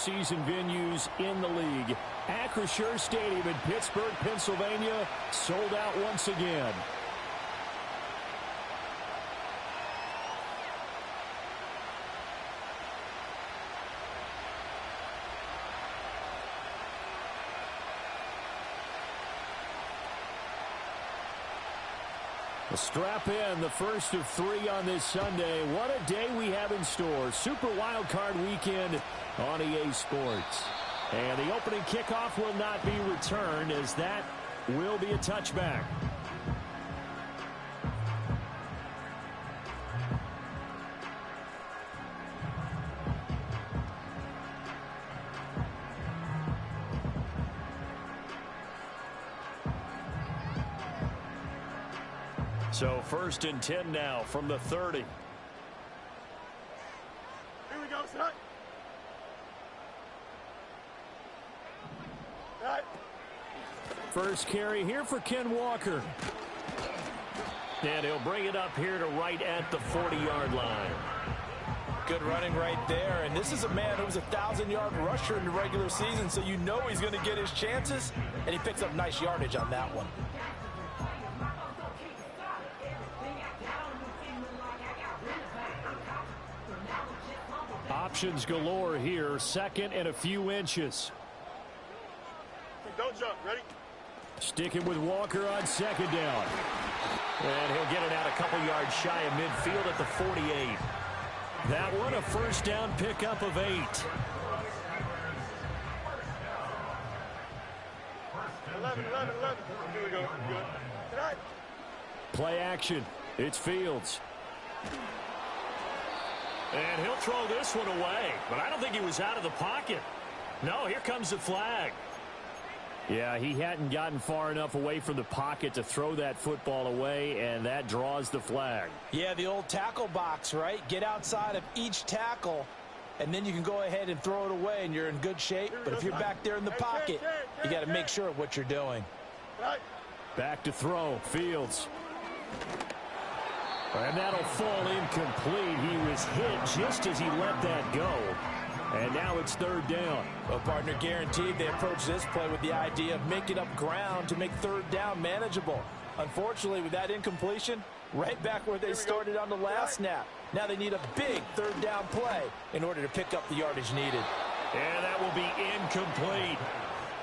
postseason venues in the league. Acrisure Stadium in Pittsburgh, Pennsylvania, sold out once again. Strap in, the first of 3 on this Sunday. What a day we have in store. Super Wild Card Weekend on EA Sports. And the opening kickoff will not be returned, as that will be a touchback. So 1st and 10 now from the 30. Here we go, son. Right. First carry here for Ken Walker. And he'll bring it up here to right at the 40-yard line. Good running right there. And this is a man who was a 1,000-yard rusher in the regular season, so you know he's going to get his chances. And he picks up nice yardage on that one. Options galore here. 2nd and a few inches. Don't jump. Ready? Sticking with Walker on 2nd down. And he'll get it out a couple yards shy of midfield at the 48. That one a first down pickup of 8. 11. Here we go. Good. Tonight. Play action. It's Fields. And he'll throw this one away. But I don't think he was out of the pocket. No, here comes the flag. Yeah, he hadn't gotten far enough away from the pocket to throw that football away, and that draws the flag. Yeah, the old tackle box, right? Get outside of each tackle, and then you can go ahead and throw it away, and you're in good shape. But if you're back there in the pocket, you got to make sure of what you're doing. Back to throw. Fields. And that'll fall incomplete. He was hit just as he let that go. And now it's 3rd down. Well, partner, guaranteed they approach this play with the idea of making up ground to make 3rd down manageable. Unfortunately, with that incompletion, right back where they started on the last snap. Now they need a big 3rd down play in order to pick up the yardage needed. And that will be incomplete.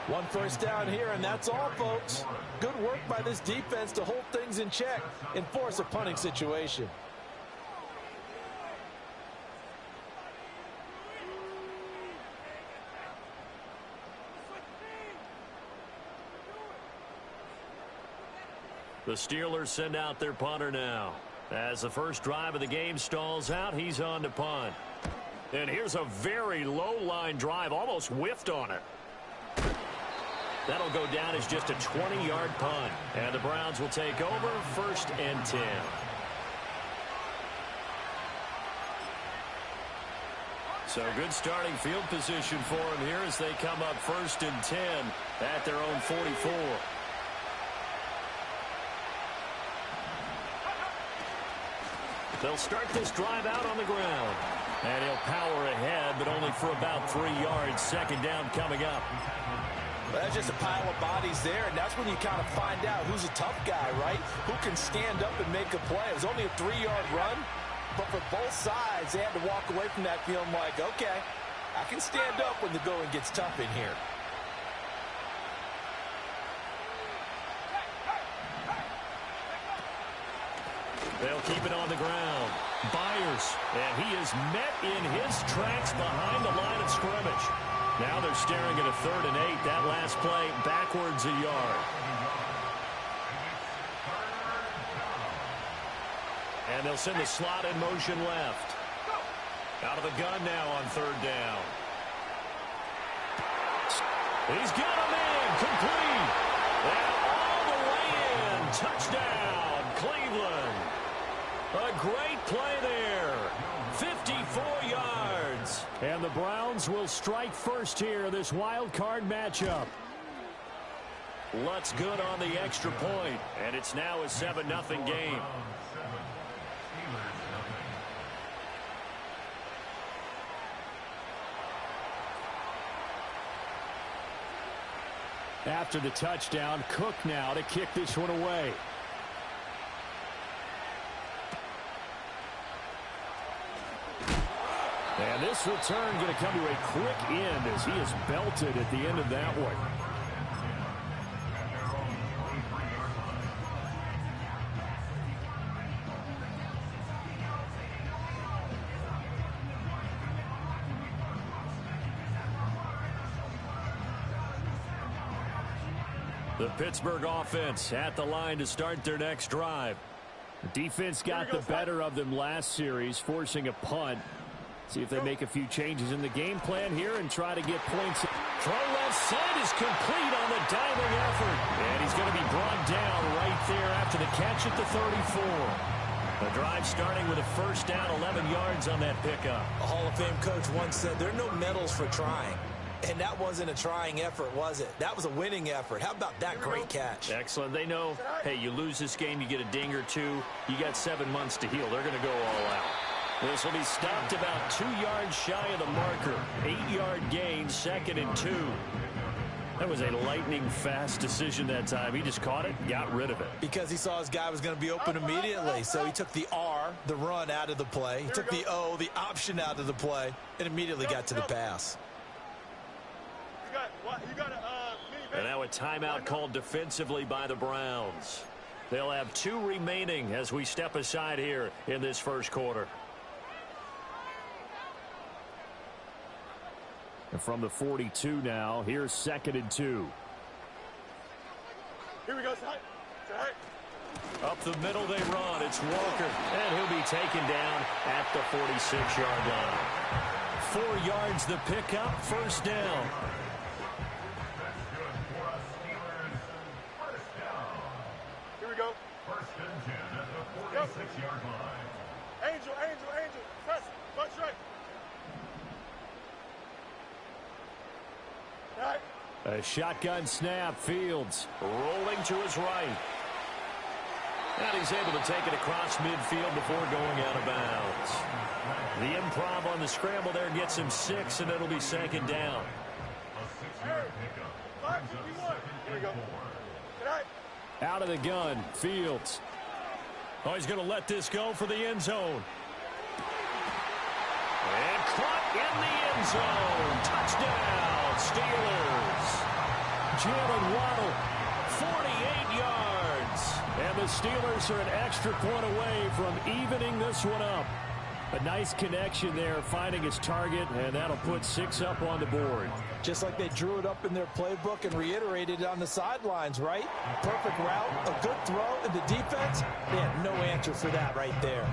1 first down here, and that's all, folks. Good work by this defense to hold things in check and force a punting situation. The Steelers send out their punter now. As the first drive of the game stalls out, he's on to punt. And here's a very low-line drive, almost whiffed on it. That'll go down as just a 20-yard punt. And the Browns will take over 1st and 10. So good starting field position for them here as they come up 1st and 10 at their own 44. They'll start this drive out on the ground. And he'll power ahead, but only for about 3 yards. 2nd down coming up. Well, that's just a pile of bodies there, and that's when you kind of find out who's a tough guy, right? Who can stand up and make a play. It was only a 3-yard run, but for both sides, they had to walk away from that feeling like, okay, I can stand up when the going gets tough in here. They'll keep it on the ground. Byers, and he is met in his tracks behind the line of scrimmage. Now they're staring at a 3rd and 8. That last play backwards a yard. And they'll send the slot in motion left. Out of the gun now on 3rd down. He's got a man complete. And all the way in. Touchdown, Cleveland. A great play there. 54 yards. And the Browns will strike first here, this wild card matchup. Lutz good on the extra point, and it's now a 7-0 game. After the touchdown, Cook now to kick this one away. And this return going to come to a quick end as he is belted at the end of that one. The Pittsburgh offense at the line to start their next drive. The defense got the better of them last series, forcing a punt. See if they make a few changes in the game plan here and try to get points. Throw left side is complete on the diving effort. And he's going to be brought down right there after the catch at the 34. The drive starting with a first down, 11 yards on that pickup. A Hall of Fame coach once said there are no medals for trying. And that wasn't a trying effort, was it? That was a winning effort. How about that great catch? Excellent. They know, hey, you lose this game, you get a ding or two. You got 7 months to heal. They're going to go all out. This will be stopped about 2 yards shy of the marker. 8-yard gain, 2nd and 2. That was a lightning-fast decision that time. He just caught it, got rid of it. Because he saw his guy was going to be open immediately. So he took the R, the run, out of the play. He took the O, the option, out of the play, and immediately got to the pass. And now a timeout called defensively by the Browns. They'll have 2 remaining as we step aside here in this first quarter. And from the 42 now, here's 2nd and 2. Here we go, side. Up the middle they run. It's Walker. And he'll be taken down at the 46-yard line. 4 yards the pickup, first down. Here we go. First and 10 at the 46-yard line. Angel. Press. Punch right. A shotgun snap. Fields rolling to his right. And he's able to take it across midfield before going out of bounds. The improv on the scramble there gets him 6, and it'll be 2nd down. Here we go. Out of the gun, Fields. Oh, he's going to let this go for the end zone. And caught in the end zone. Touchdown, Steelers. Jalen Waddle, 48 yards. And the Steelers are an extra point away from evening this one up. A nice connection there, finding his target, and that'll put 6 up on the board. Just like they drew it up in their playbook and reiterated it on the sidelines, right? Perfect route, a good throw, and the defense, they had no answer for that right there.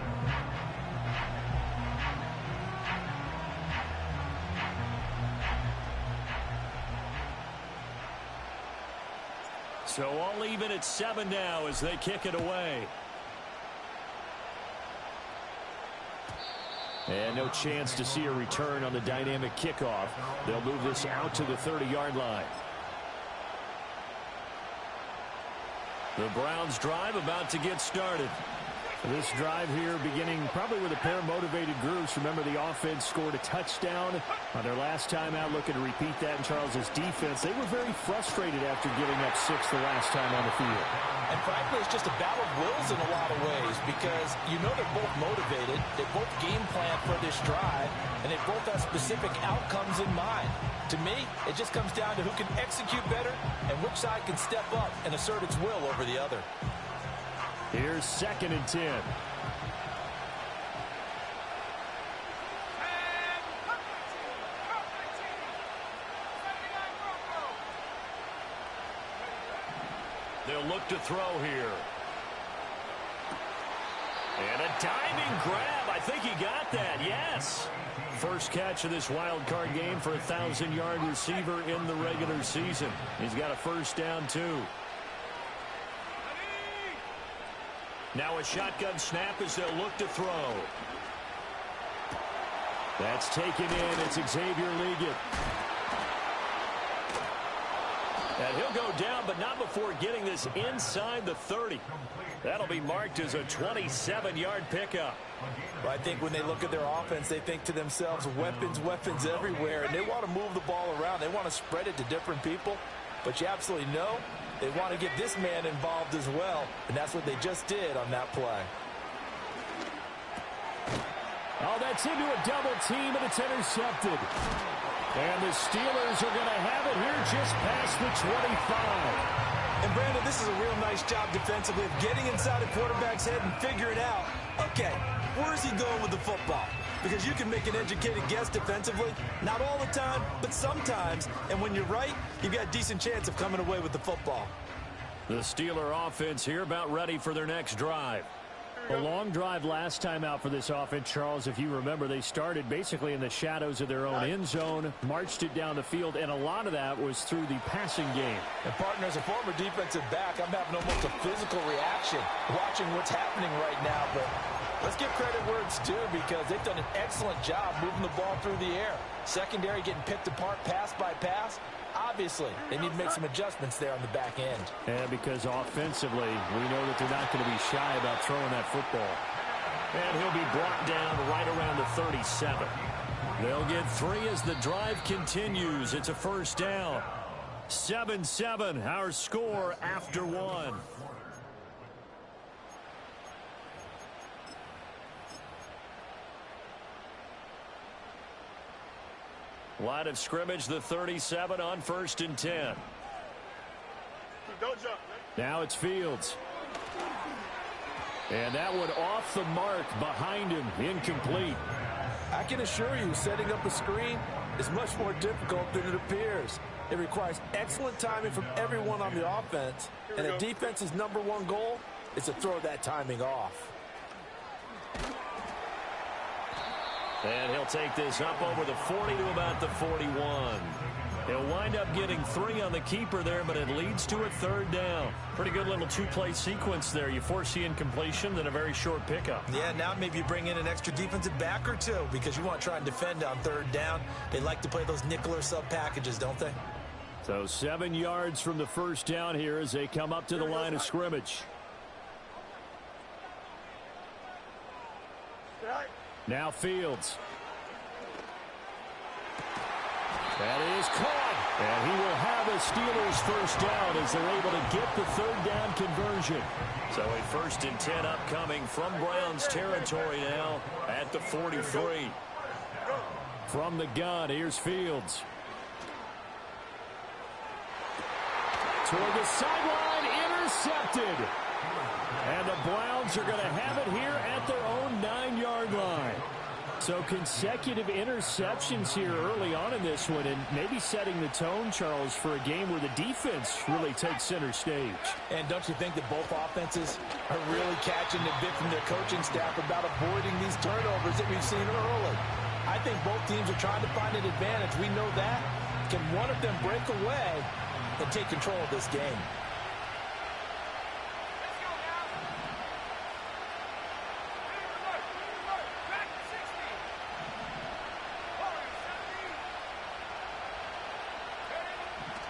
So all even at 7 now as they kick it away. And no chance to see a return on the dynamic kickoff. They'll move this out to the 30-yard line. The Browns drive about to get started. This drive here beginning probably with a pair of motivated groups. Remember, the offense scored a touchdown on their last time out, looking to repeat that in Charles's defense. They were very frustrated after giving up 6 the last time on the field. And frankly, it's just a battle of wills in a lot of ways because you know they're both motivated. They both game plan for this drive, and they both have specific outcomes in mind. To me, it just comes down to who can execute better and which side can step up and assert its will over the other. Here's 2nd and 10. They'll look to throw here. And a diving grab. I think he got that. Yes. First catch of this wild card game for a 1,000-yard receiver in the regular season. He's got a first down, too. Now a shotgun snap as they'll look to throw. That's taken in. It's Xavier Legette. And he'll go down, but not before getting this inside the 30. That'll be marked as a 27-yard pickup. Well, I think when they look at their offense, they think to themselves, weapons everywhere, and they want to move the ball around. They want to spread it to different people. but you absolutely know they want to get this man involved as well, and that's what they just did on that play. Oh, that's into a double team, and it's intercepted. And the Steelers are going to have it here just past the 25. And, Brandon, this is a real nice job defensively of getting inside a quarterback's head and figuring out, okay, where's he going with the football? Because you can make an educated guess defensively, not all the time, but sometimes. And when you're right, you've got a decent chance of coming away with the football. The Steeler offense here about ready for their next drive. A long drive last time out for this offense, Charles. If you remember, they started basically in the shadows of their own end zone, marched it down the field, and a lot of that was through the passing game. And, partner, as a former defensive back, I'm having almost a physical reaction watching what's happening right now. But let's give credit where it's due, because they've done an excellent job moving the ball through the air. Secondary getting picked apart pass by pass. Obviously, they need to make some adjustments there on the back end. And because offensively, we know that they're not going to be shy about throwing that football. And he'll be brought down right around the 37. They'll get 3 as the drive continues. It's a first down. 7-7, our score after 1. Line of scrimmage, the 37 on 1st and 10. Don't jump, man. Now it's Fields. And that one off the mark behind him, incomplete. I can assure you, setting up a screen is much more difficult than it appears. It requires excellent timing from everyone on the offense, and a defense's #1 goal is to throw that timing off. And he'll take this up over the 40 to about the 41. He'll wind up getting 3 on the keeper there, but it leads to a 3rd down. Pretty good little 2-play sequence there. You force the incompletion, then a very short pickup. Yeah, now maybe you bring in an extra defensive back or 2, because you want to try and defend on 3rd down. They like to play those nickel or sub packages, don't they? So 7 yards from the first down here as they come up to the line of scrimmage. Now Fields. That is caught. And he will have a Steelers first down as they're able to get the 3rd down conversion. So a 1st and 10 upcoming from Browns territory now at the 43. From the gun, here's Fields. Toward the sideline, intercepted. And the Browns are going to have it here at their own 9-yard line. So consecutive interceptions here early on in this one, and maybe setting the tone, Charles, for a game where the defense really takes center stage. And don't you think that both offenses are really catching the bit from their coaching staff about avoiding these turnovers that we've seen early? I think both teams are trying to find an advantage. We know that. Can one of them break away and take control of this game?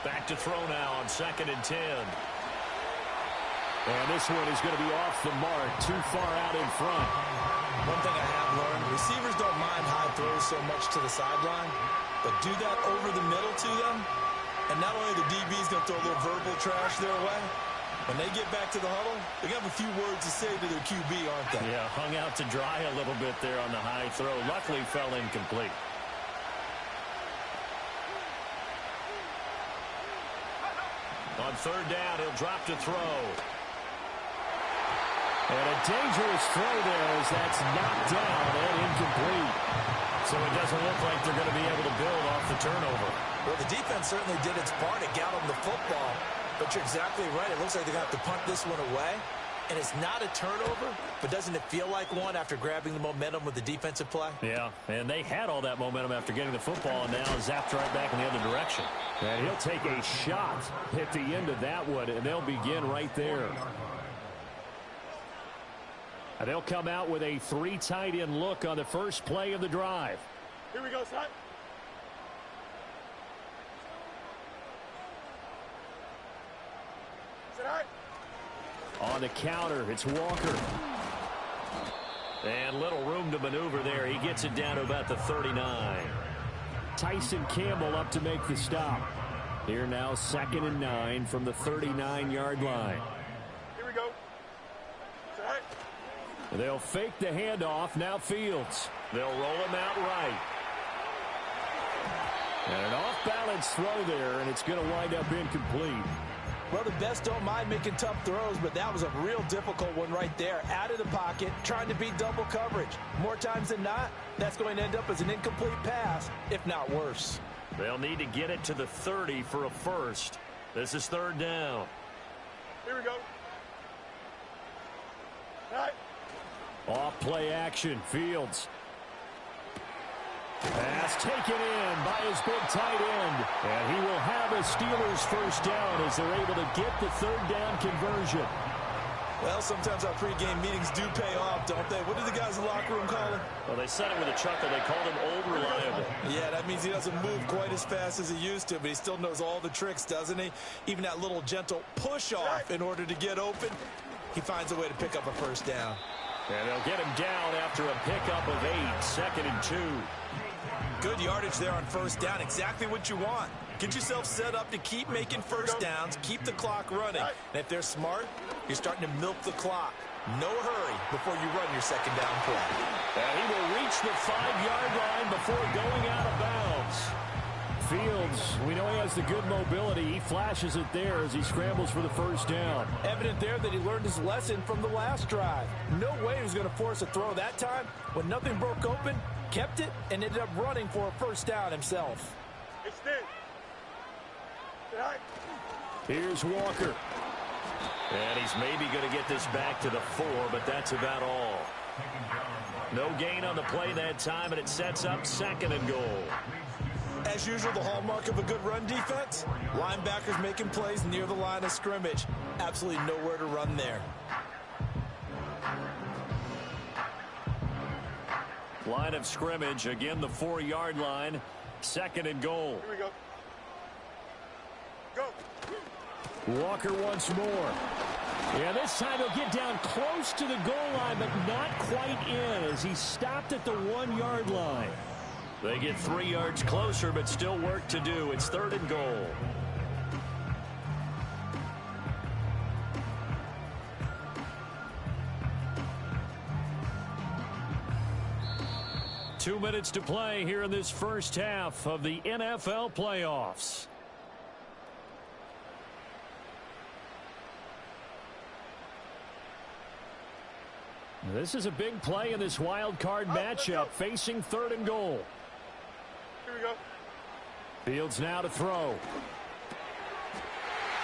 Back to throw now on 2nd and 10. And this one is going to be off the mark, too far out in front. One thing I have learned, receivers don't mind high throws so much to the sideline, but do that over the middle to them, and not only the DB's going to throw a little verbal trash their way, when they get back to the huddle, they're going to have a few words to say to their QB, aren't they? Yeah, hung out to dry a little bit there on the high throw. Luckily fell incomplete. On 3rd down, he'll drop to throw. And a dangerous throw there as that's knocked down and incomplete. So it doesn't look like they're going to be able to build off the turnover. Well, the defense certainly did its part. It got them the football. But you're exactly right. It looks like they're going to have to punt this one away. And it's not a turnover, but doesn't it feel like one after grabbing the momentum with the defensive play? Yeah, and they had all that momentum after getting the football, and now zapped right back in the other direction. And he'll take a shot at the end of that one, and they'll begin right there. And they'll come out with a 3 tight end look on the first play of the drive. Here we go, son. Sit high. On the counter, it's Walker. And little room to maneuver there. He gets it down to about the 39. Tyson Campbell up to make the stop. Here now, 2nd and 9 from the 39-yard line. Here we go. Right. They'll fake the handoff. Now Fields. They'll roll him out right. And an off-balance throw there, and it's going to wind up incomplete. Well, the best don't mind making tough throws, but that was a real difficult one right there. Out of the pocket, trying to beat double coverage. More times than not, that's going to end up as an incomplete pass, if not worse. They'll need to get it to the 30 for a first. This is 3rd down. Here we go. Right. Off play action. Fields. Pass taken in by his big tight end. And he will have a Steelers first down as they're able to get the 3rd down conversion. Well, sometimes our pregame meetings do pay off, don't they? What do the guys in the locker room call him? Well, they said it with a chuckle. They called him old reliable. Yeah, that means he doesn't move quite as fast as he used to, but he still knows all the tricks, doesn't he? Even that little gentle push-off in order to get open, he finds a way to pick up a first down. And they'll get him down after a pickup of 8, 2nd and 2. Good yardage there on first down. Exactly what you want. Get yourself set up to keep making first downs, keep the clock running. And if they're smart, you're starting to milk the clock. No hurry before you run your 2nd down play. And he will reach the 5-yard line before going out of bounds. Fields, we know he has the good mobility. He flashes it there as he scrambles for the first down. Evident there that he learned his lesson from the last drive. No way he was going to force a throw that time. When nothing broke open, kept it, and ended up running for a first down himself. Extend. Right. Here's Walker. And he's maybe going to get this back to the 4, but that's about all. No gain on the play that time, and it sets up 2nd and goal. As usual, the hallmark of a good run defense, linebackers making plays near the line of scrimmage. Absolutely nowhere to run there. Line of scrimmage, again the 4-yard line, 2nd and goal. Here we go. Go. Walker once more. Yeah, this time he'll get down close to the goal line, but not quite in as he stopped at the 1-yard line. They get 3 yards closer, but still work to do. It's 3rd and goal. Two minutes to play here in this first half of the NFL playoffs. This is a big play in this wild card matchup, facing 3rd and goal. Here we go. Fields now to throw.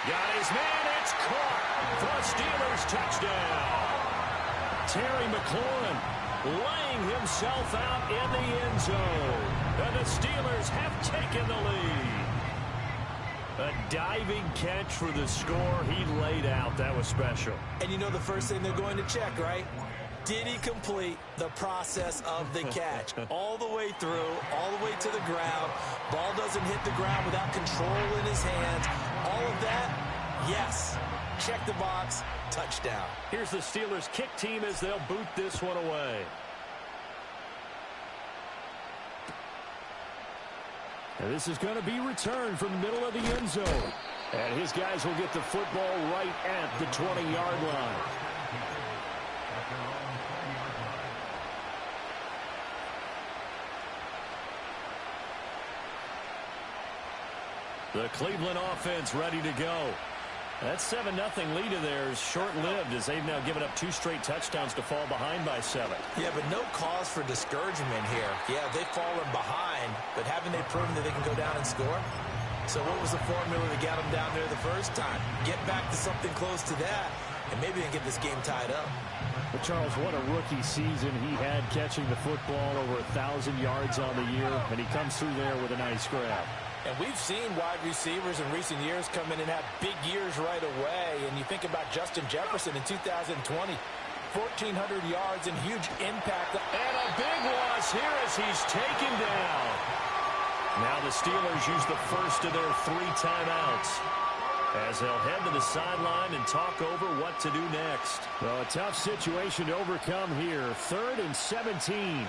Got his man, it's caught for a Steelers touchdown. Terry McLaurin laying himself out in the end zone. And the Steelers have taken the lead. A diving catch for the score. He laid out. That was special. And you know the first thing they're going to check, right? Did he complete the process of the catch? All the way through, all the way to the ground. Ball doesn't hit the ground without control in his hands. All of that, yes. Check the box, touchdown. Here's the Steelers kick team as they'll boot this one away. And this is going to be returned from the middle of the end zone. And his guys will get the football right at the 20-yard line. The Cleveland offense ready to go. That 7-0 lead of theirs short-lived as they've now given up 2 straight touchdowns to fall behind by 7. Yeah, but no cause for discouragement here. Yeah, they've fallen behind, but haven't they proven that they can go down and score? So what was the formula that got them down there the first time? Get back to something close to that, and maybe they can get this game tied up. But Charles, what a rookie season he had, catching the football over 1,000 yards on the year, and he comes through there with a nice grab. And we've seen wide receivers in recent years come in and have big years right away. And you think about Justin Jefferson in 2020, 1,400 yards and huge impact. And a big loss here as he's taken down. Now the Steelers use the first of their 3 timeouts as they'll head to the sideline and talk over what to do next. Well, a tough situation to overcome here. 3rd and 17.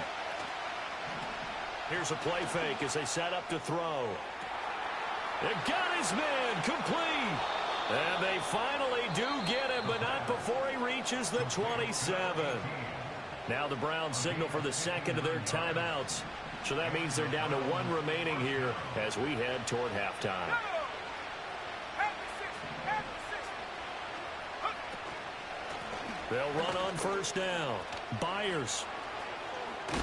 Here's a play fake as they set up to throw. They've got his man complete. And they finally do get him, but not before he reaches the 27. Now the Browns signal for the second of their timeouts. So that means they're down to one remaining here as we head toward halftime. They'll run on first down. Byers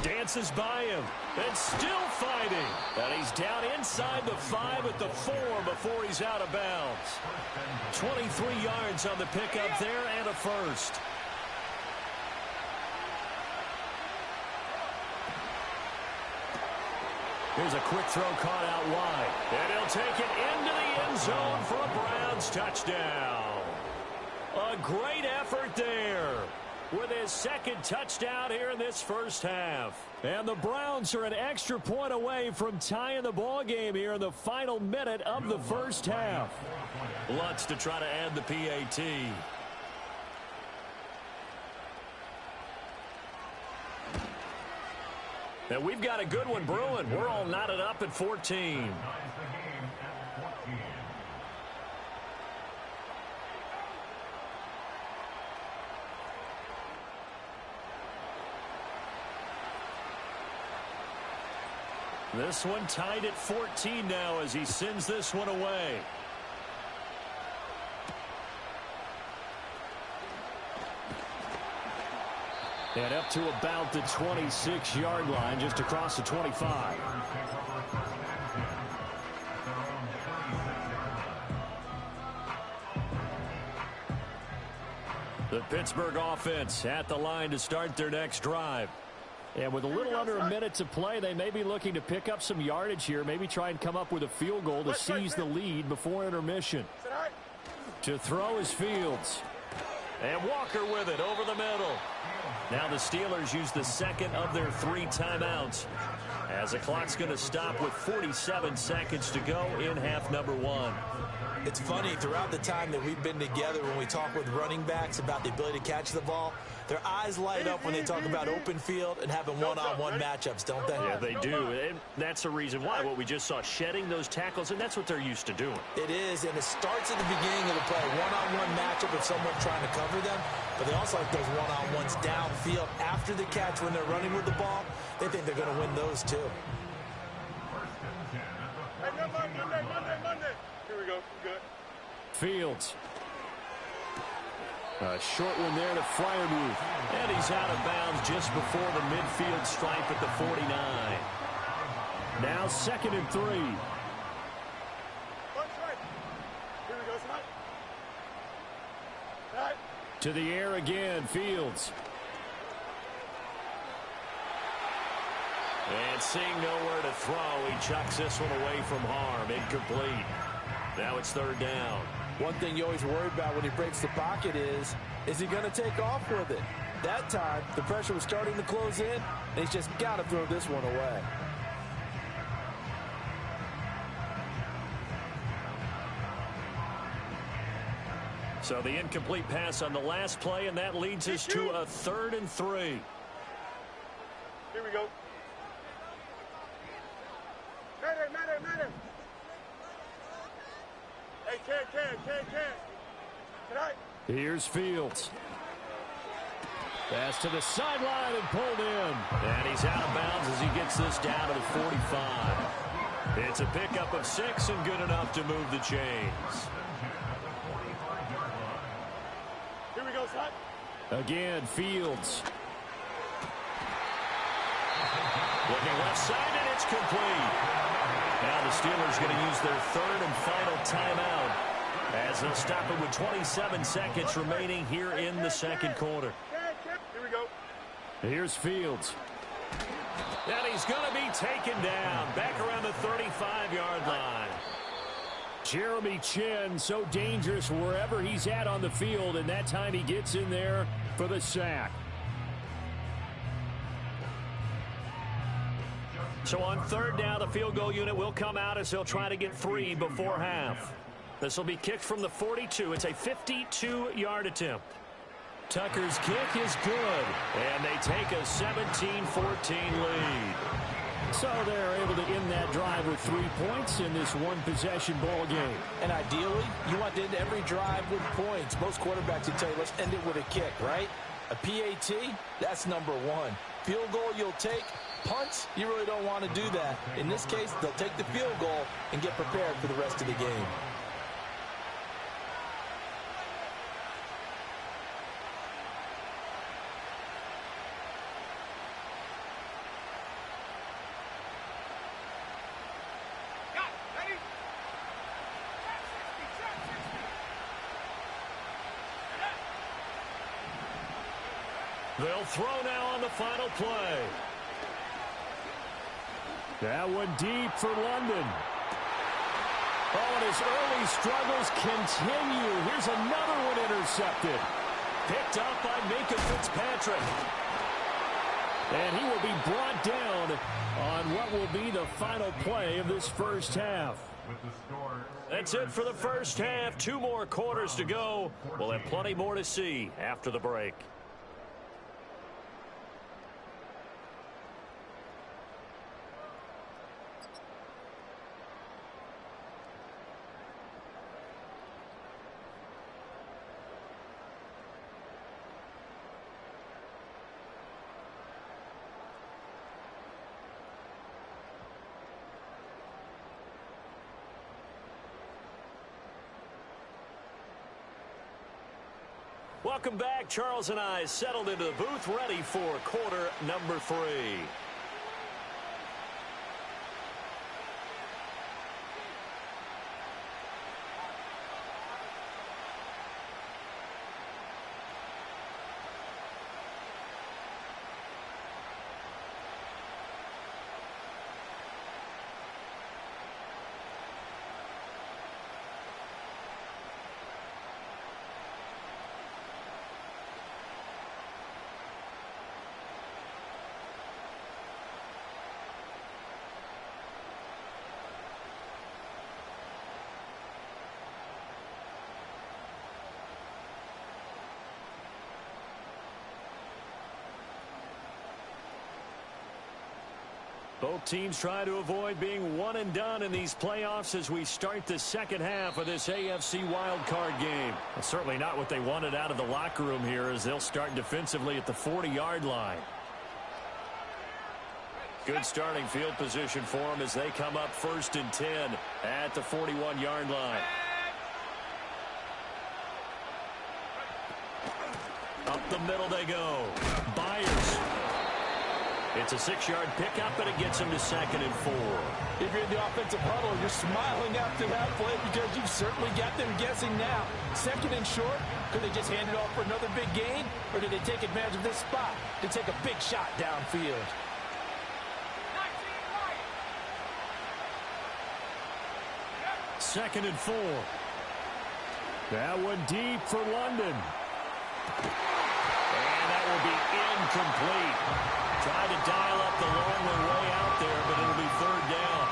dances by him and still fighting. And he's down inside the 5 at the 4 before he's out of bounds. 23 yards on the pickup there and a first. Here's a quick throw caught out wide. And he'll take it into the end zone for a Browns touchdown. A great effort there with his second touchdown here in this first half. And the Browns are an extra point away from tying the ball game here in the final minute of the first half. Lutz to try to add the PAT. And we've got a good one brewing. We're all knotted up at 14. This one tied at 14 now as he sends this one away. And up to about the 26-yard line, just across the 25. The Pittsburgh offense at the line to start their next drive. And with a little under a minute to play, they may be looking to pick up some yardage here, maybe try and come up with a field goal to seize the lead before intermission. To throw is Fields. And Walker with it over the middle. Now the Steelers use the second of their 3 timeouts as the clock's going to stop with 47 seconds to go in half number 1. It's funny, throughout the time that we've been together, when we talk with running backs about the ability to catch the ball, their eyes light up when they talk about open field and having one-on-one matchups, don't they? Yeah, they do. And that's the reason why. What we just saw, shedding those tackles, and that's what they're used to doing. It is, and it starts at the beginning of the play. One-on-one matchup with someone trying to cover them, but they also like those one-on-ones downfield after the catch when they're running with the ball. They think they're going to win those, too. Hey, Monday. Here we go. Good. Fields. A short one there to Freiermuth. And he's out of bounds just before the midfield stripe at the 49. Now 2nd and 3. Here we go, son. To the air again, Fields. And seeing nowhere to throw, he chucks this one away from harm. Incomplete. Now it's 3rd down. One thing you always worry about when he breaks the pocket is he going to take off with it? That time, the pressure was starting to close in, and he's just got to throw this one away. So the incomplete pass on the last play, and that leads us to a 3rd and 3. Here we go. Matter. Hey, can I? Here's Fields. Pass to the sideline and pulled in. And he's out of bounds as he gets this down to the 45. It's a pickup of 6 and good enough to move the chains. Here we go, son. Again, Fields. Looking left side, and it's complete. Now the Steelers going to use their 3rd and final timeout as they'll stop it with 27 seconds remaining here in the second quarter. Here we go. Here's Fields. And he's going to be taken down back around the 35-yard line. Jeremy Chinn, so dangerous wherever he's at on the field, and that time he gets in there for the sack. So on 3rd down, the field goal unit will come out as they'll try to get 3 before half. This will be kicked from the 42. It's a 52-yard attempt. Tucker's kick is good, and they take a 17-14 lead. So they're able to end that drive with 3 points in this one-possession ball game. And ideally, you want to end every drive with points. Most quarterbacks will tell you, let's end it with a kick, right? A PAT, that's number one. Field goal you'll take. Punts, you really don't want to do that. In this case, they'll take the field goal and get prepared for the rest of the game. They'll throw now on the final play. That one deep for London. Oh, and his early struggles continue. Here's another one intercepted. Picked up by Minka Fitzpatrick. And he will be brought down on what will be the final play of this first half. That's it for the first half. 2 more quarters to go. We'll have plenty more to see after the break. Welcome back. Charles and I settled into the booth, ready for quarter number 3. Both teams try to avoid being one and done in these playoffs as we start the second half of this AFC wildcard game. Well, certainly not what they wanted out of the locker room here, as they'll start defensively at the 40-yard line. Good starting field position for them as they come up 1st and 10 at the 41-yard line. Up the middle they go. Byers. It's a 6-yard pickup, and it gets him to 2nd and 4. If you're in the offensive huddle, you're smiling after that play because you've certainly got them guessing now. 2nd and short, could they just hand it off for another big gain, or did they take advantage of this spot to take a big shot downfield? Second and 4. That one deep for London. And that will be incomplete. Tried to dial up the long way out there, but it'll be 3rd down.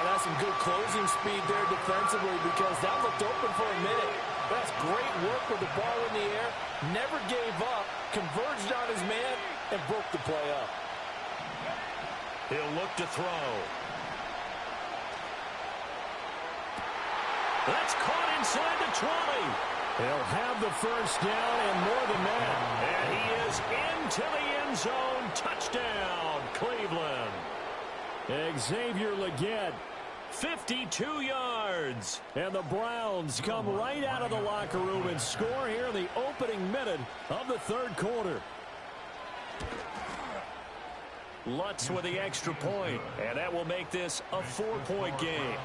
That's some good closing speed there defensively because that looked open for a minute. That's great work with the ball in the air. Never gave up, converged on his man, and broke the play up. He'll look to throw. That's caught inside the 20. He'll have the 1st down and more than that. And he is into the end zone. Touchdown, Cleveland. Xavier Legette, 52 yards. And the Browns come right out of the locker room and score here in the opening minute of the 3rd quarter. Lutz with the extra point, and that will make this a 4-point game.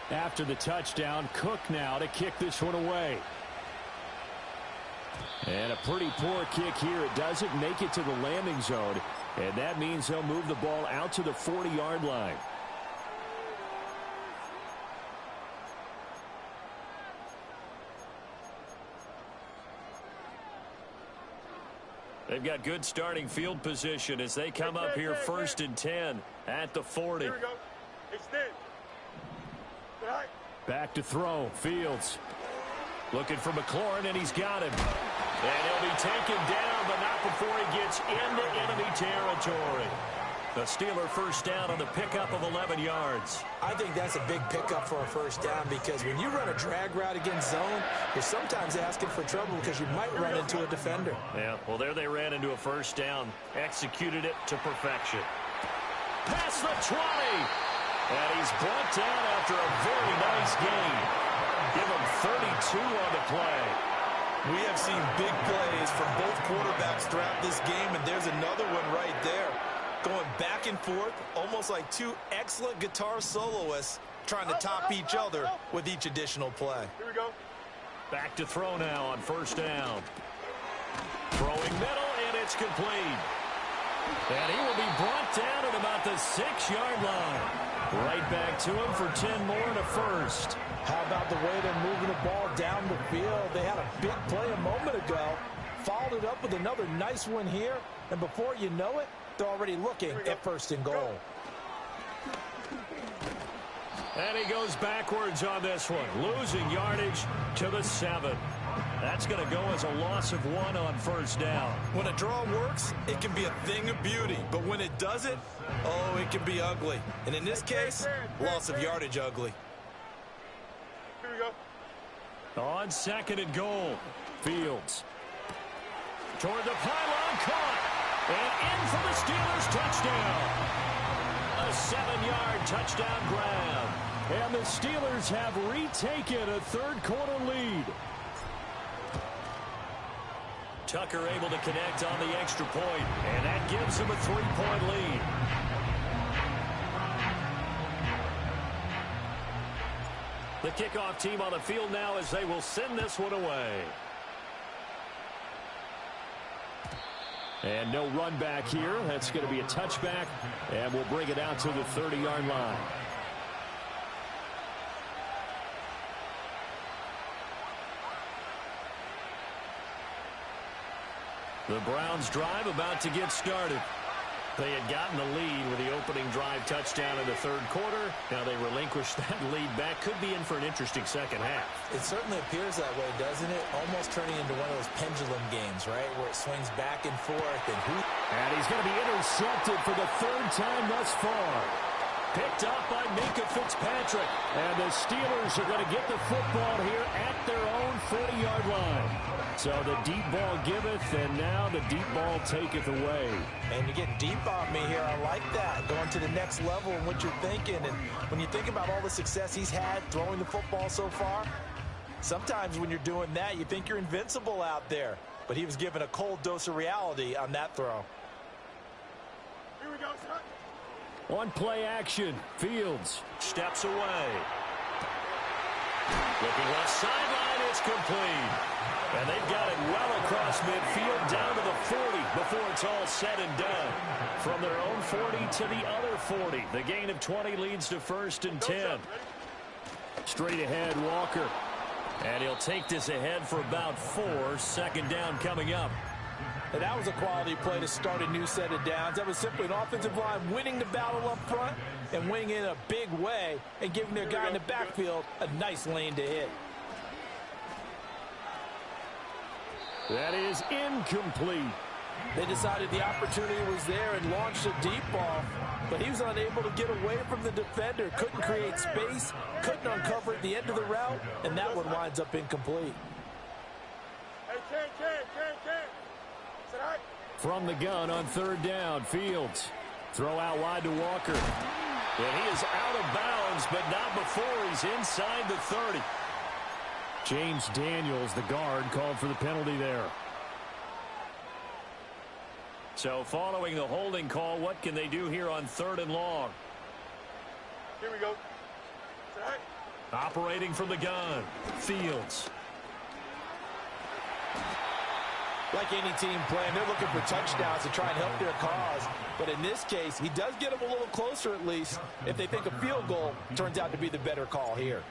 After the touchdown, Cook now to kick this one away. And a pretty poor kick here. It doesn't make it to the landing zone. And that means they'll move the ball out to the 40-yard line. They've got good starting field position as they come up here 1st and 10 at the 40. Here we go. Extend. Back to throw. Fields looking for McLaurin, and he's got him. And he'll be taken down, but not before he gets into enemy territory. The Steeler first down on the pickup of 11 yards. I think that's a big pickup for a first down because when you run a drag route against zone, you're sometimes asking for trouble because you might run into a defender. Yeah, well, there they ran into a first down. Executed it to perfection. Past the 20. And he's brought down after a very nice gain. Give him 32 on the play. We have seen big plays from both quarterbacks throughout this game, and there's another one right there. Going back and forth, almost like two excellent guitar soloists trying to top each other with each additional play. Here we go. Back to throw now on first down. Throwing middle, and it's complete. And he will be brought down at about the 6-yard line. Right back to him for 10 more and a first. How about the way they're moving the ball down the field? They had a big play a moment ago, followed it up with another nice one here, and before you know it, they're already looking at 1st and goal. And he goes backwards on this one, losing yardage to the 7. That's going to go as a loss of 1 on first down. When a draw works, it can be a thing of beauty. But when it doesn't, oh, it can be ugly. And in this case, loss of yardage ugly. Here we go. On 2nd and goal, Fields. Toward the pylon, caught. And in for the Steelers touchdown. A 7-yard touchdown grab. And the Steelers have retaken a third-quarter lead. Tucker able to connect on the extra point, and that gives him a 3-point lead. The kickoff team on the field now as they will send this one away. And no run back here. That's going to be a touchback, and we'll bring it out to the 30-yard line. The Browns drive about to get started. They had gotten the lead with the opening drive touchdown in the third quarter. Now they relinquish that lead back. Could be in for an interesting second half. It certainly appears that way, doesn't it? Almost turning into one of those pendulum games, right? Where it swings back and forth. And he's going to be intercepted for the 3rd time thus far. Picked up by Minkah Fitzpatrick. And the Steelers are going to get the football here at their own 40-yard line. So the deep ball giveth, and now the deep ball taketh away. And you're getting deep on me here. I like that. Going to the next level in what you're thinking. And when you think about all the success he's had throwing the football so far, sometimes when you're doing that, you think you're invincible out there. But he was given a cold dose of reality on that throw. Here we go, son. On play action, Fields steps away. Looking left sideline, it's complete. And they've got it well across midfield down to the 40 before it's all said and done. From their own 40 to the other 40. The gain of 20 leads to 1st and 10. Straight ahead, Walker. And he'll take this ahead for about 4. 2nd down coming up. And that was a quality play to start a new set of downs. That was simply an offensive line winning the battle up front and winning in a big way and giving their guy in the backfield a nice lane to hit. That is incomplete. They decided the opportunity was there and launched a deep ball, but he was unable to get away from the defender, couldn't create space, couldn't uncover at the end of the route, and that one winds up incomplete. Hey, Ken. Sit right. From the gun on 3rd down, Fields. Throw out wide to Walker. And he is out of bounds, but not before he's inside the 30. James Daniels, the guard, called for the penalty there. So following the holding call, what can they do here on 3rd and long? Here we go. Sit right. Operating from the gun, Fields. Like any team playing, they're looking for touchdowns to try and help their cause. But in this case, he does get them a little closer at least if they think a field goal turns out to be the better call here.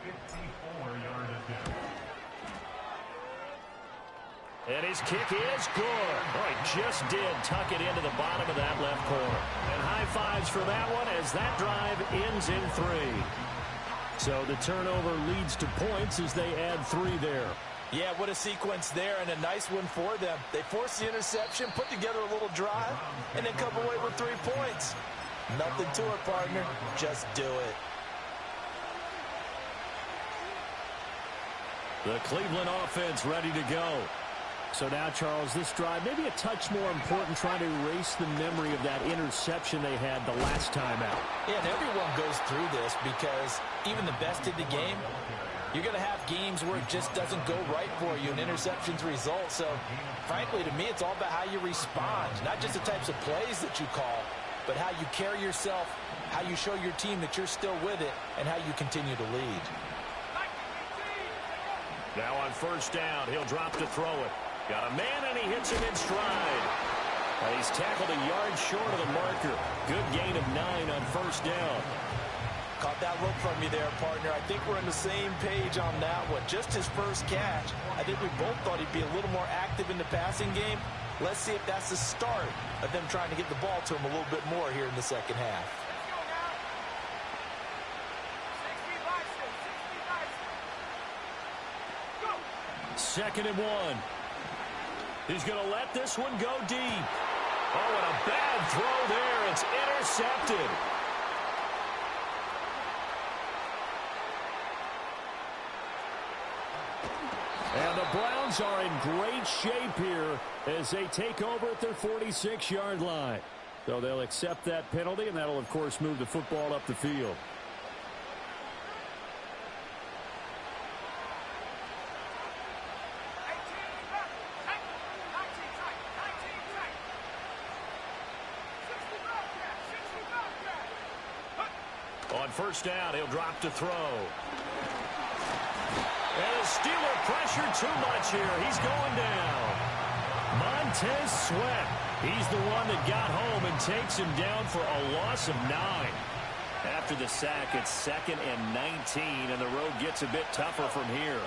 And his kick is good. Oh, he just did tuck it into the bottom of that left corner. And high fives for that one as that drive ends in 3. So the turnover leads to points as they add 3 there. Yeah, what a sequence there, and a nice one for them. They force the interception, put together a little drive, and then come away with 3 points. Nothing to it, partner. Just do it. The Cleveland offense ready to go. So now, Charles, this drive maybe a touch more important, trying to erase the memory of that interception they had the last time out. Yeah, and everyone goes through this because even the best in the game, you're going to have games where it just doesn't go right for you and interceptions result. So, frankly, to me, it's all about how you respond, not just the types of plays that you call, but how you carry yourself, how you show your team that you're still with it, and how you continue to lead. Now on first down, he'll drop to throw it. Got a man, and he hits him in stride. He's tackled a yard short of the marker. Good gain of 9 on first down. Caught that look from you there, partner. I think we're on the same page on that one. Just his first catch. I think we both thought he'd be a little more active in the passing game. Let's see if that's the start of them trying to get the ball to him a little bit more here in the second half. Second and 1. He's going to let this one go deep. Oh, and a bad throw there. It's intercepted. And the Browns are in great shape here as they take over at their 46-yard line. So they'll accept that penalty, and that'll, of course, move the football up the field. On first down, he'll drop to throw. And the Steeler pressure too much here. He's going down. Montez Sweat. He's the one that got home and takes him down for a loss of 9. After the sack, it's 2nd and 19, and the road gets a bit tougher from here.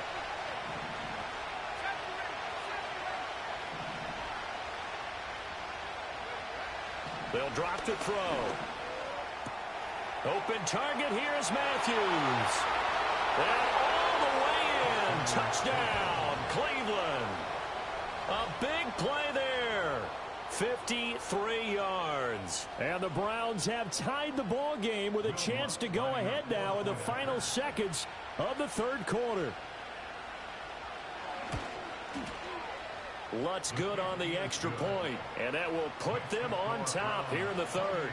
They'll drop to throw. Open target here is Matthews. And all the way in. Touchdown, Cleveland. A big play there. 53 yards. And the Browns have tied the ball game with a chance to go ahead now in the final seconds of the third quarter. Lutz good on the extra point, and that will put them on top here in the third.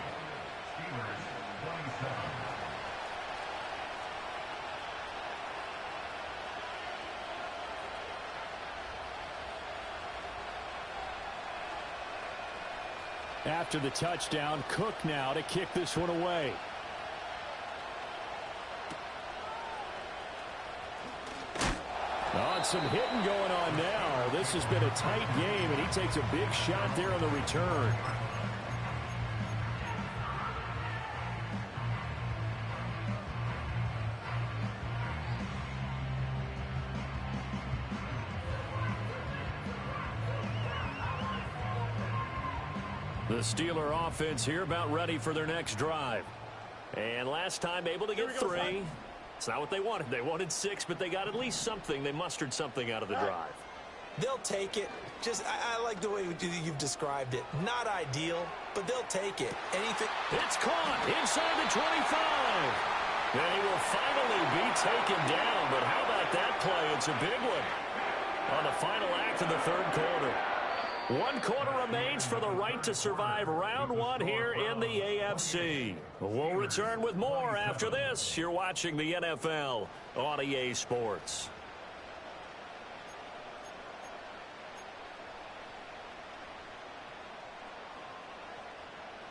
After the touchdown, Cook now to kick this one away. On some hitting going on now. This has been a tight game, and he takes a big shot there on the return. The Steeler offense here about ready for their next drive. And last time able to get 3. It's not what they wanted. They wanted 6, but they got at least something. They mustered something out of the drive. They'll take it. I like the way you've described it. Not ideal, but they'll take it. Anything. It's caught inside the 25. And he will finally be taken down. But how about that play? It's a big one on the final act of the third quarter. 1 quarter remains for the right to survive round 1 here in the AFC. We'll return with more after this. You're watching the NFL on EA Sports.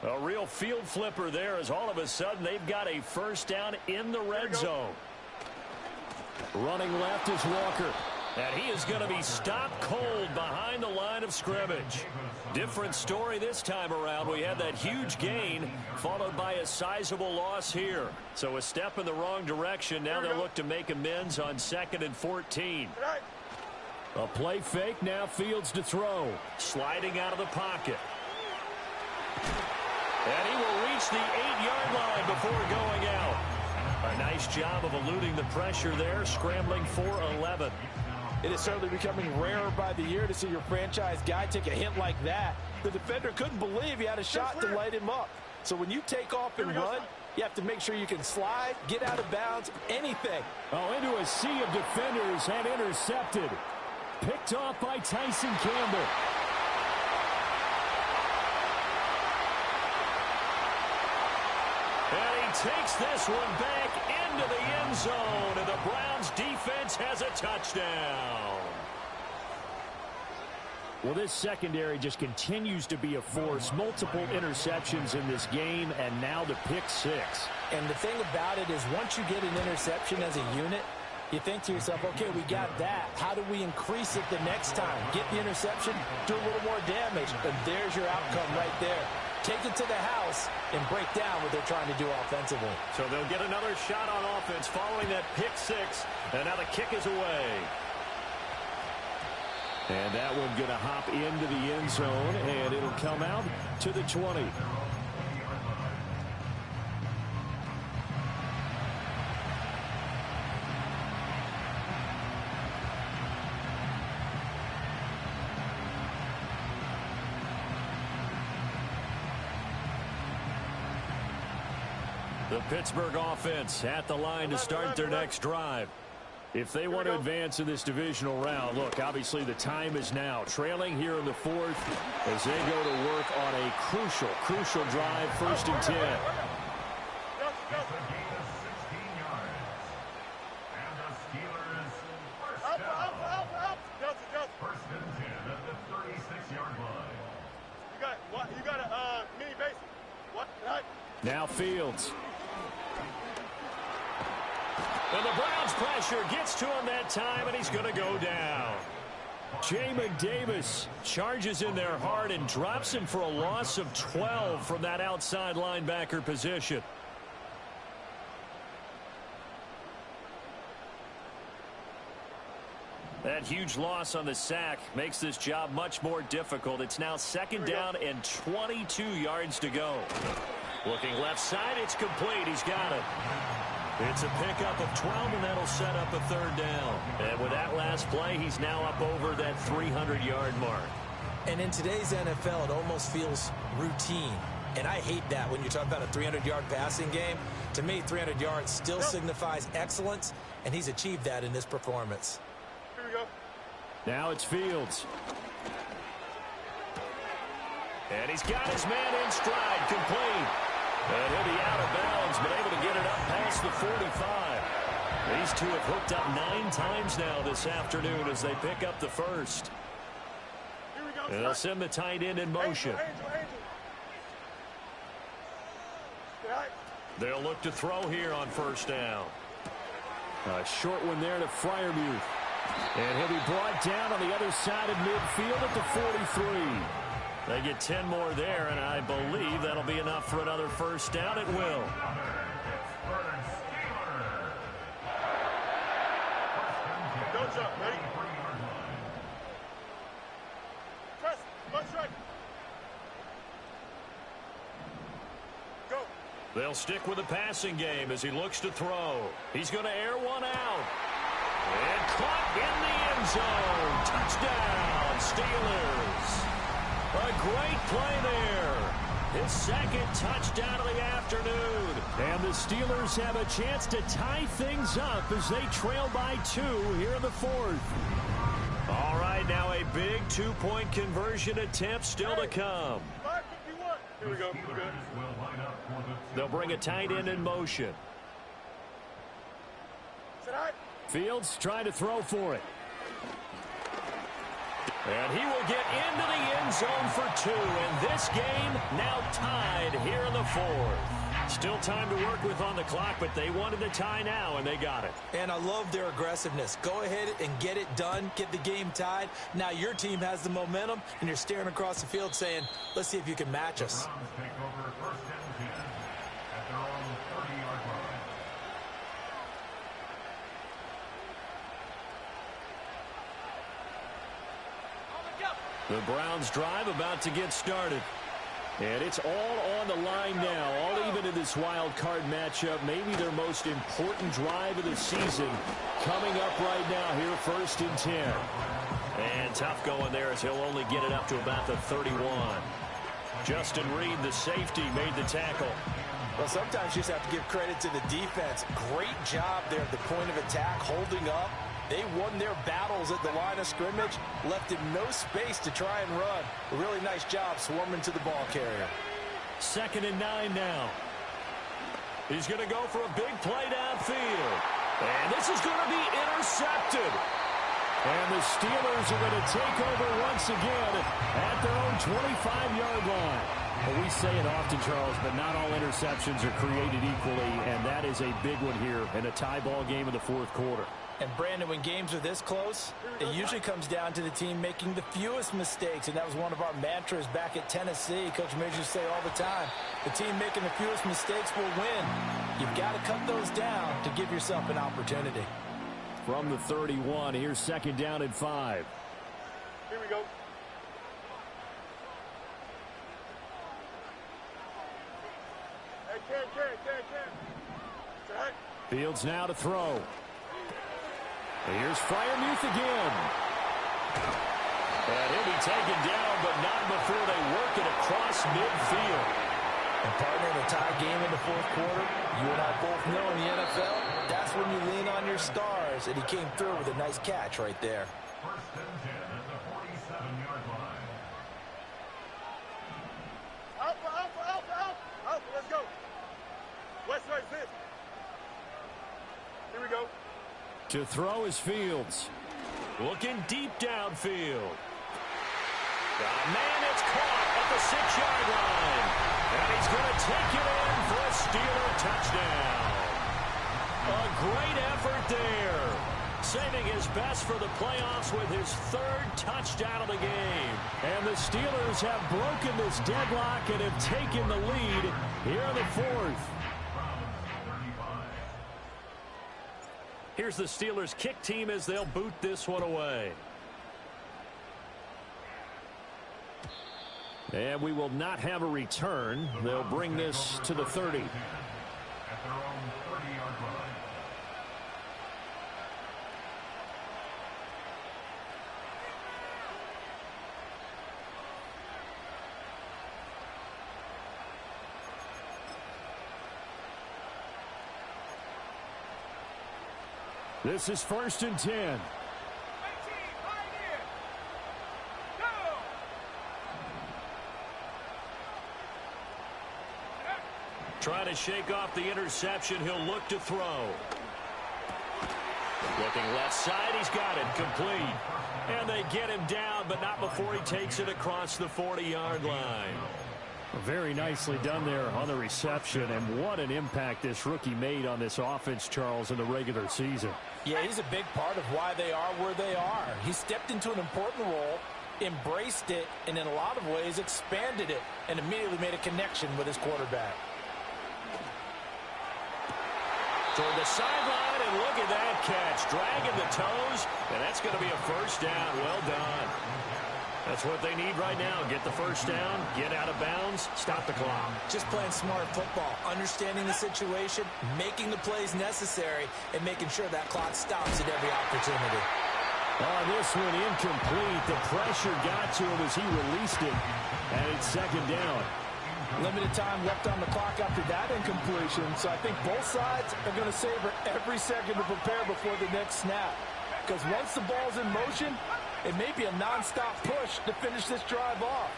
A real field flipper there as all of a sudden they've got a first down in the red zone. Running left is Walker. And he is going to be stopped cold behind the line of scrimmage. Different story this time around. We had that huge gain followed by a sizable loss here. So a step in the wrong direction. Now they'll look to make amends on 2nd and 14. A play fake, now Fields to throw. Sliding out of the pocket. And he will reach the 8-yard line before going out. A nice job of eluding the pressure there, scrambling for 11. It is certainly becoming rarer by the year to see your franchise guy take a hit like that. The defender couldn't believe he had a shot to light him up. So when you take off and run, you have to make sure you can slide, get out of bounds, anything. Oh, into a sea of defenders and intercepted. Picked off by Tyson Campbell. And he takes this one back into the end zone, and the Browns defense has a touchdown. Well, this secondary just continues to be a force. Multiple interceptions in this game, and now the pick six. And the thing about it is once you get an interception as a unit, you think to yourself, okay, we got that. How do we increase it the next time? Get the interception, do a little more damage, and there's your outcome right there. Take it to the house and break down what they're trying to do offensively. So they'll get another shot on offense following that pick six, and now the kick is away. And that one going to hop into the end zone, and it'll come out to the 20. The Pittsburgh offense at the line to start their next drive. If they want to advance in this divisional round, look, obviously the time is now. Trailing here in the fourth as they go to work on a crucial drive, 1st and 10. Now Fields. And the Browns pressure gets to him that time, and he's going to go down. Jamin Davis charges in there hard and drops him for a loss of 12 from that outside linebacker position. That huge loss on the sack makes this job much more difficult. It's now 2nd down and 22 yards to go. Looking left side, it's complete. He's got it. It's a pickup of 12, and that'll set up a 3rd down. And with that last play, he's now up over that 300-yard mark. And in today's NFL, it almost feels routine. And I hate that when you talk about a 300-yard passing game. To me, 300 yards still signifies excellence, and he's achieved that in this performance. Here we go. Now it's Fields. And he's got his man in stride, complete. And he'll be out of bounds, but able to get it up past the 45. These two have hooked up 9 times now this afternoon as they pick up the first. Here we go. And they'll send the tight end in motion. Angel. They'll look to throw here on 1st down. A short one there to Freiermuth. And he'll be brought down on the other side of midfield at the 43. They get 10 more there, and I believe that'll be enough for another 1st down. It will. Don't jump. Ready? Press. One strike. Go. They'll stick with the passing game as he looks to throw. He's going to air one out. And caught in the end zone. Touchdown, Steelers. A great play there. His 2nd touchdown of the afternoon. And the Steelers have a chance to tie things up as they trail by 2 here in the 4th. All right, now a big 2-point conversion attempt still to come. 5:51. Here we go. We're good. They'll bring a tight end in motion. Sit high. Fields trying to throw for it. And he will get into the end zone for 2. And this game now tied here in the 4th. Still time to work with on the clock, but they wanted the tie now, and they got it. And I love their aggressiveness. Go ahead and get it done. Get the game tied. Now your team has the momentum, and you're staring across the field saying, let's see if you can match us. The Browns drive about to get started. And it's all on the line now, all even in this wild card matchup. Maybe their most important drive of the season coming up right now here, 1st and 10. And tough going there as he'll only get it up to about the 31. Justin Reed, the safety, made the tackle. Well, sometimes you just have to give credit to the defense. Great job there at the point of attack, holding up. They won their battles at the line of scrimmage, left him no space to try and run. A really nice job swarming to the ball carrier. 2nd and 9 now. He's going to go for a big play downfield. And this is going to be intercepted. And the Steelers are going to take over once again at their own 25-yard line. Well, we say it often, Charles, but not all interceptions are created equally, and that is a big one here in a tie ball game in the 4th quarter. And, Brandon, when games are this close, it usually comes down to the team making the fewest mistakes, and that was one of our mantras back at Tennessee. Coach Major used to say all the time, the team making the fewest mistakes will win. You've got to cut those down to give yourself an opportunity. From the 31, here's 2nd down and 5. Here we go. Hey, Ken. Fields now to throw. Here's Freiermuth again. And he'll be taken down, but not before they work it across midfield. And, partner, in a tie game in the 4th quarter, you and I both know in the NFL, that's when you lean on your stars, and he came through with a nice catch right there. 1st and 10 at the 47-yard line. Alpha, let's go. West side, sit. Here we go. To throw is Fields. Looking deep downfield. Man, it's caught at the 6-yard line. And he's going to take it in for a Steeler touchdown. A great effort there. Saving his best for the playoffs with his 3rd touchdown of the game. And the Steelers have broken this deadlock and have taken the lead here in the 4th. Here's the Steelers kick team as they'll boot this one away. And we will not have a return. They'll bring this to the 30. At their own 30-yard line. This is 1st and 10. Trying to shake off the interception. He'll look to throw. Looking left side. He's got it. Complete. And they get him down, but not before he takes it across the 40-yard line. Very nicely done there on the reception, and what an impact this rookie made on this offense, Charles, in the regular season. Yeah, he's a big part of why they are where they are. He stepped into an important role, embraced it, and in a lot of ways expanded it, and immediately made a connection with his quarterback. Toward the sideline, and look at that catch. Dragging the toes, and that's going to be a 1st down. Well done. That's what they need right now. Get the 1st down, get out of bounds, stop the clock. Just playing smart football, understanding the situation, making the plays necessary, and making sure that clock stops at every opportunity. Oh, this one incomplete. The pressure got to him as he released it, and it's 2nd down. Limited time left on the clock after that incompletion, so I think both sides are going to savor every second to prepare before the next snap. Because once the ball's in motion, it may be a nonstop push to finish this drive off.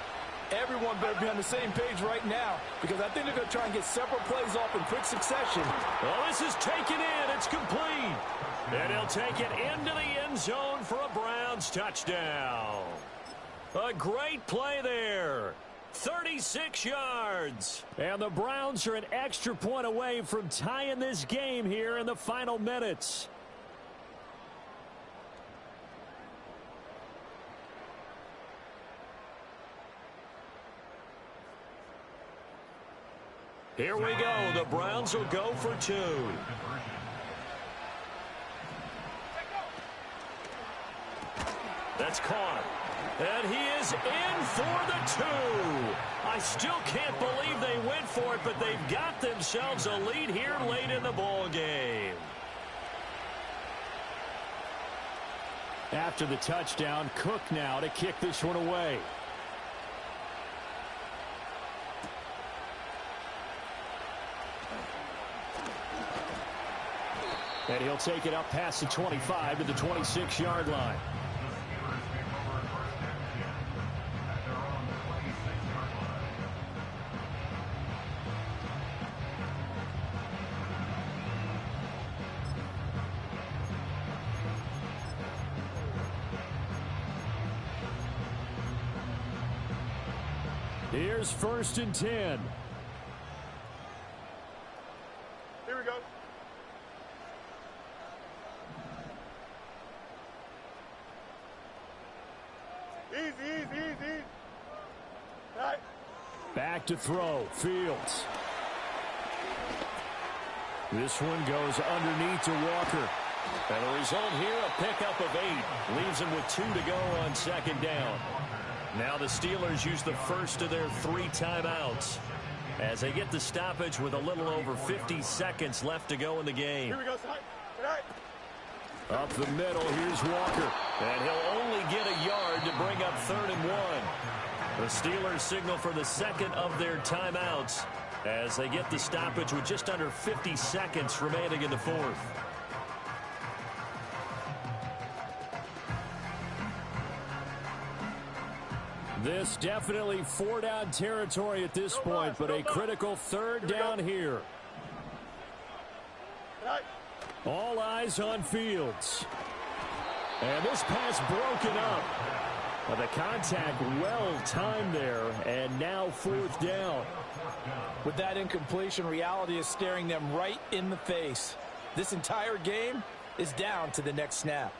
Everyone better be on the same page right now, because I think they're going to try and get several plays off in quick succession. Well, this is taken in. It's complete. And he'll take it into the end zone for a Browns touchdown. A great play there. 36 yards. And the Browns are an extra point away from tying this game here in the final minutes. Here we go. The Browns will go for 2. That's caught. And he is in for the 2. I still can't believe they went for it, but they've got themselves a lead here late in the ball game. After the touchdown, Cook now to kick this one away. And he'll take it up past the 25 to the 26-yard line. Here's 1st and 10. Here we go. Easy. All right. Back to throw. Fields. This one goes underneath to Walker. And the result here, a pickup of 8. Leaves him with 2 to go on 2nd down. Now the Steelers use the first of their 3 timeouts as they get the stoppage with a little over 50 seconds left to go in the game. Here we go, son. Up the middle, here's Walker. And he'll only get a yard to bring up 3rd and 1. The Steelers signal for the second of their timeouts as they get the stoppage with just under 50 seconds remaining in the 4th. This definitely 4-down territory at this point, but a critical 3rd down here. All eyes on Fields. And this pass broken up. But the contact well timed there, and now 4th down. With that incompletion, reality is staring them right in the face. This entire game is down to the next snap.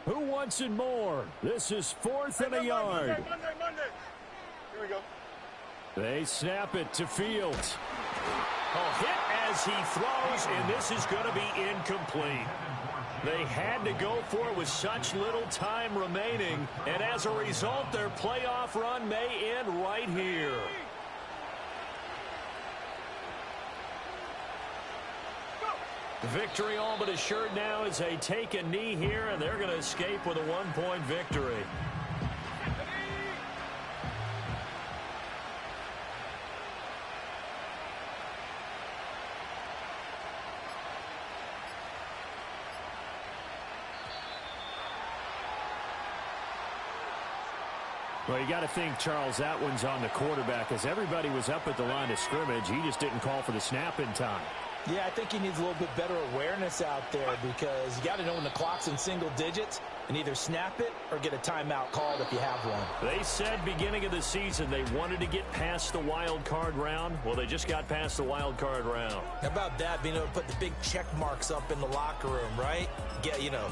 Who wants it more? This is 4th and a yard. Monday. Here we go. They snap it to Fields. Hit as he throws, and this is going to be incomplete. They had to go for it with such little time remaining, and as a result, their playoff run may end right here. Victory all but assured now as they take a knee here, and they're going to escape with a 1-point victory. Well, you got to think, Charles, that one's on the quarterback as everybody was up at the line of scrimmage. He just didn't call for the snap in time. Yeah, I think he needs a little bit better awareness out there because you got to know when the clock's in single digits and either snap it or get a timeout called if you have one. They said beginning of the season they wanted to get past the wild card round. Well, they just got past the wild card round. How about that, being able to put the big check marks up in the locker room, right? Get, you know.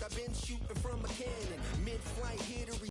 I've been shooting from a cannon, mid-flight here.